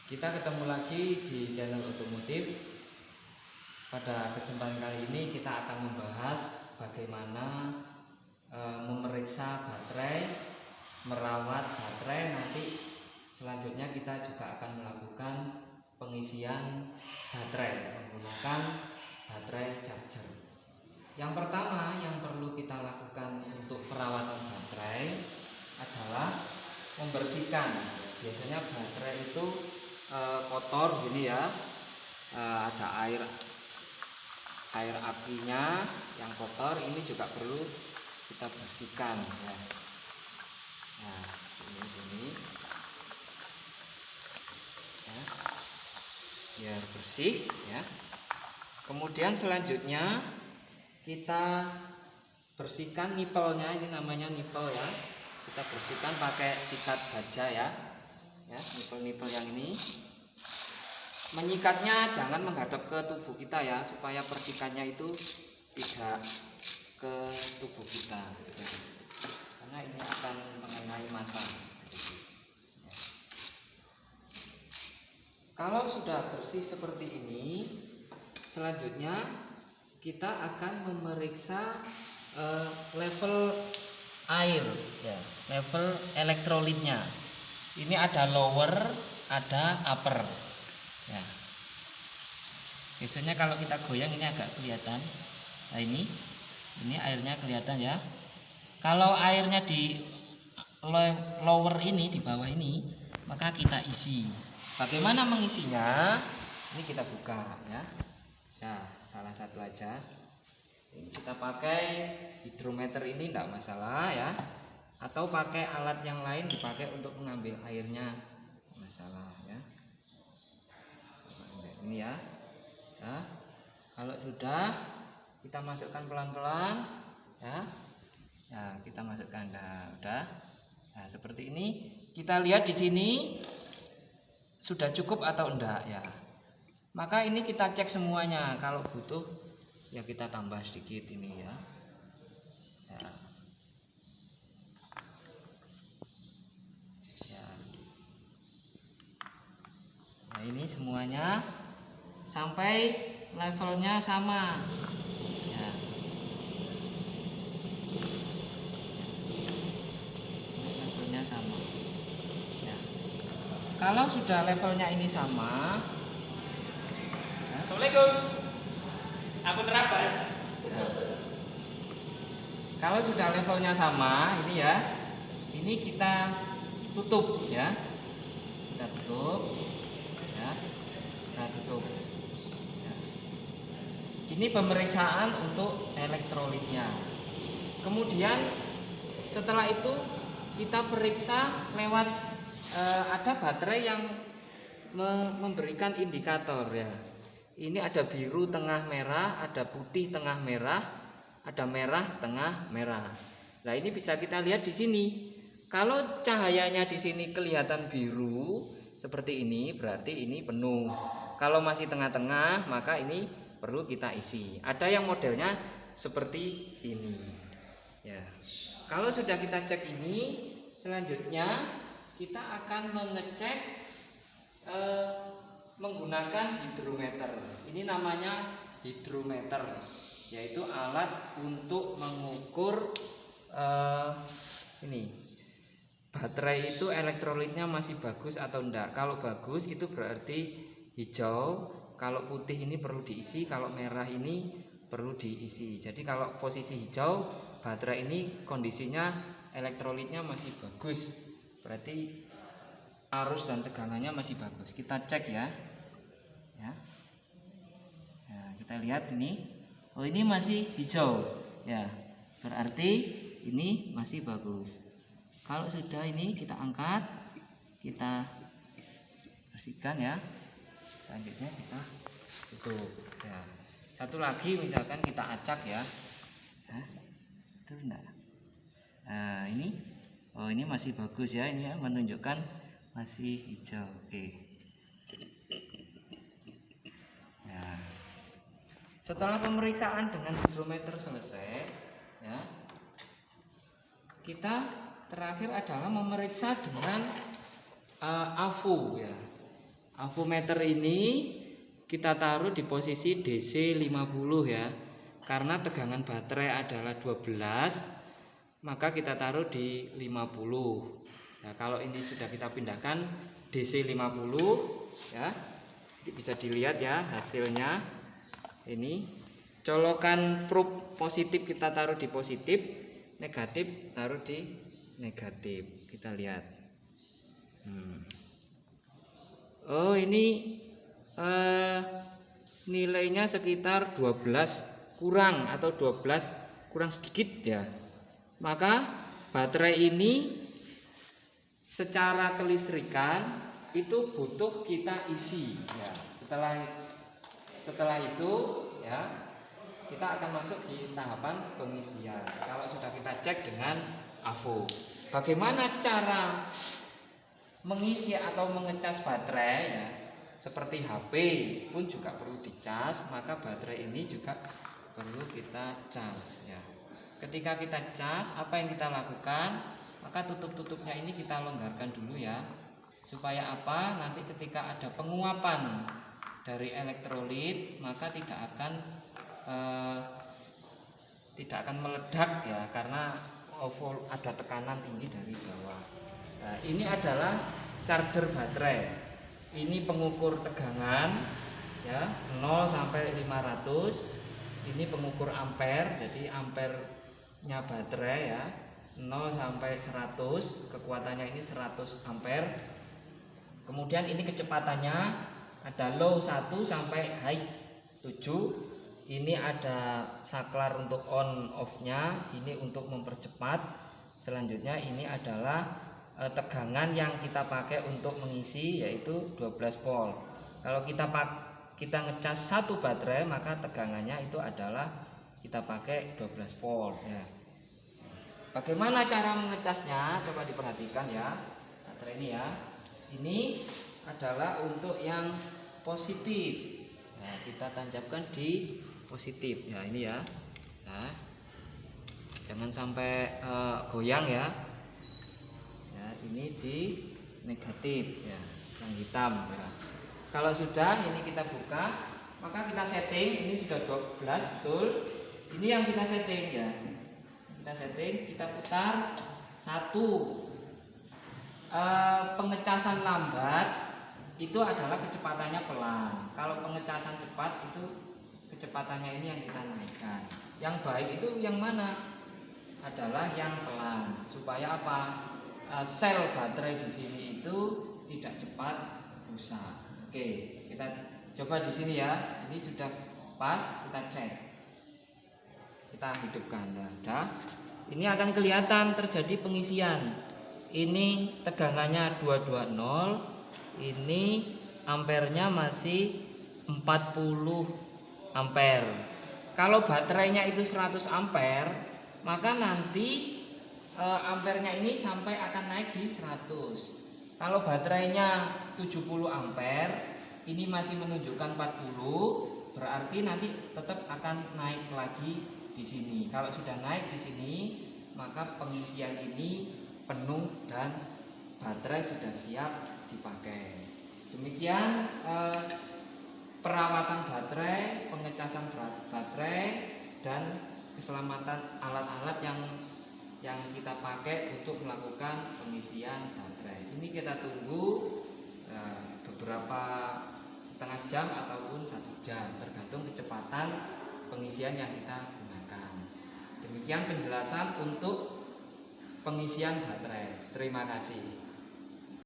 Kita ketemu lagi di channel otomotif. Pada kesempatan kali ini kita akan membahas bagaimana memeriksa baterai, merawat baterai. Nanti selanjutnya kita juga akan melakukan pengisian baterai menggunakan baterai charger. Yang pertama yang perlu kita lakukan untuk perawatan baterai adalah membersihkan. Biasanya baterai itu kotor gini ya, ada air apinya yang kotor, ini juga perlu kita bersihkan ya. Nah ini ya, biar bersih ya. Kemudian selanjutnya kita bersihkan nipelnya, ini namanya nipel ya. Kita bersihkan pakai sikat baja ya. Ya, nipel-nipel yang ini. Menyikatnya jangan menghadap ke tubuh kita ya, supaya percikannya itu tidak ke tubuh kita. Karena ini akan mengenai mata. Ya. Kalau sudah bersih seperti ini, selanjutnya kita akan memeriksa level air ya, level elektrolitnya. Ini ada lower, ada upper ya. Biasanya kalau kita goyang ini agak kelihatan. Nah ini airnya kelihatan ya. Kalau airnya di lower ini, di bawah ini, maka kita isi. Bagaimana mengisinya? Ini kita buka ya. Bisa salah satu aja. Ini kita pakai hidrometer, ini enggak masalah ya. Atau pakai alat yang lain dipakai untuk mengambil airnya, masalah ya. Ini ya. Nah, kalau sudah kita masukkan pelan-pelan ya. Nah, kita masukkan udah. Nah, seperti ini. Kita lihat di sini sudah cukup atau enggak ya. Maka ini kita cek semuanya. Kalau butuh ya kita tambah sedikit ini ya. Ya. Nah ini semuanya sampai levelnya sama ya. Levelnya sama ya. Kalau sudah levelnya ini sama ya. Assalamualaikum, aku terabas Ya. Kalau sudah levelnya sama ini ya, ini kita tutup ya, kita tutup ya. Nah, tutup ya. Ini pemeriksaan untuk elektrolitnya. Kemudian setelah itu kita periksa lewat ada baterai yang memberikan indikator ya. Ini ada biru tengah merah, ada putih tengah merah, ada merah tengah merah. Nah ini bisa kita lihat di sini. Kalau cahayanya di sini kelihatan biru seperti ini, berarti ini penuh. Kalau masih tengah-tengah, maka ini perlu kita isi. Ada yang modelnya seperti ini. Ya. Kalau sudah kita cek ini, selanjutnya kita akan mengecek menggunakan hidrometer. Ini namanya hidrometer, yaitu alat untuk mengukur ini baterai itu elektrolitnya masih bagus atau enggak. Kalau bagus itu berarti hijau, kalau putih ini perlu diisi, kalau merah ini perlu diisi. Jadi kalau posisi hijau, baterai ini kondisinya elektrolitnya masih bagus, berarti arus dan tegangannya masih bagus. Kita cek ya. Ya. Nah, kita lihat ini. Oh, ini masih hijau. Ya. Berarti ini masih bagus. Kalau sudah ini kita angkat, kita bersihkan ya. Selanjutnya kita tutup. Ya. Satu lagi misalkan kita acak ya. Nah, itu enggak. Nah, ini. Oh, ini masih bagus ya, ini ya, menunjukkan masih hijau. Oke. Nah, setelah pemeriksaan dengan hidrometer selesai, ya, kita terakhir adalah memeriksa dengan AVO ya. Avometer ini kita taruh di posisi DC 50 ya. Karena tegangan baterai adalah 12, maka kita taruh di 50. Nah, kalau ini sudah kita pindahkan DC 50 ya. Bisa dilihat ya hasilnya. Ini colokan probe positif kita taruh di positif, negatif taruh di negatif. Kita lihat. Oh, ini nilainya sekitar 12 kurang atau 12 kurang sedikit ya. Maka baterai ini secara kelistrikan itu butuh kita isi ya. Setelah itu ya kita akan masuk di tahapan pengisian. Kalau sudah kita cek dengan AVO. Bagaimana cara mengisi atau mengecas baterai ya? Seperti HP pun juga perlu dicas, maka baterai ini juga perlu kita cas ya. Ketika kita cas, apa yang kita lakukan? Maka tutup-tutupnya ini kita longgarkan dulu ya. Supaya apa? Nanti ketika ada penguapan dari elektrolit, maka tidak akan meledak ya, karena ada tekanan tinggi dari bawah. Nah, ini adalah charger baterai. Ini pengukur tegangan ya, 0 sampai 500. Ini pengukur ampere, jadi ampernya baterai ya, 0 sampai 100, kekuatannya ini 100 ampere. Kemudian ini kecepatannya ada low 1 sampai high 7. Ini ada saklar untuk on off-nya, ini untuk mempercepat. Selanjutnya ini adalah tegangan yang kita pakai untuk mengisi, yaitu 12 volt. Kalau kita ngecas satu baterai, maka tegangannya itu adalah kita pakai 12 volt ya. Bagaimana cara mengecasnya? Coba diperhatikan ya. Baterai ini ya. Ini adalah untuk yang positif. Nah, kita tancapkan di positif ya, ini ya. Nah, jangan sampai goyang ya. Ya, ini di negatif ya, yang hitam ya. Kalau sudah, ini kita buka, maka kita setting. Ini sudah 12 betul. Ini yang kita setting ya. Kita setting, kita putar 1. Pengecasan lambat itu adalah kecepatannya pelan. Kalau pengecasan cepat itu kecepatannya ini yang kita naikkan. Yang baik itu yang mana? Adalah yang pelan. Supaya apa? Sel baterai di sini itu tidak cepat rusak. Oke, kita coba di sini ya. Ini sudah pas, kita cek. Kita hidupkan ya. Ini akan kelihatan terjadi pengisian. Ini tegangannya 220. Ini ampernya masih 40 ampere. Kalau baterainya itu 100 ampere, maka nanti ampernya ini sampai akan naik di 100. Kalau baterainya 70 ampere, ini masih menunjukkan 40, berarti nanti tetap akan naik lagi di sini. Kalau sudah naik di sini, maka pengisian ini penuh dan baterai sudah siap dipakai. Demikian perawatan baterai, pengecasan baterai, dan keselamatan alat-alat yang kita pakai untuk melakukan pengisian baterai. Ini kita tunggu beberapa setengah jam ataupun 1 jam, tergantung kecepatan pengisian yang kita gunakan. Demikian penjelasan untuk pengisian baterai. Terima kasih.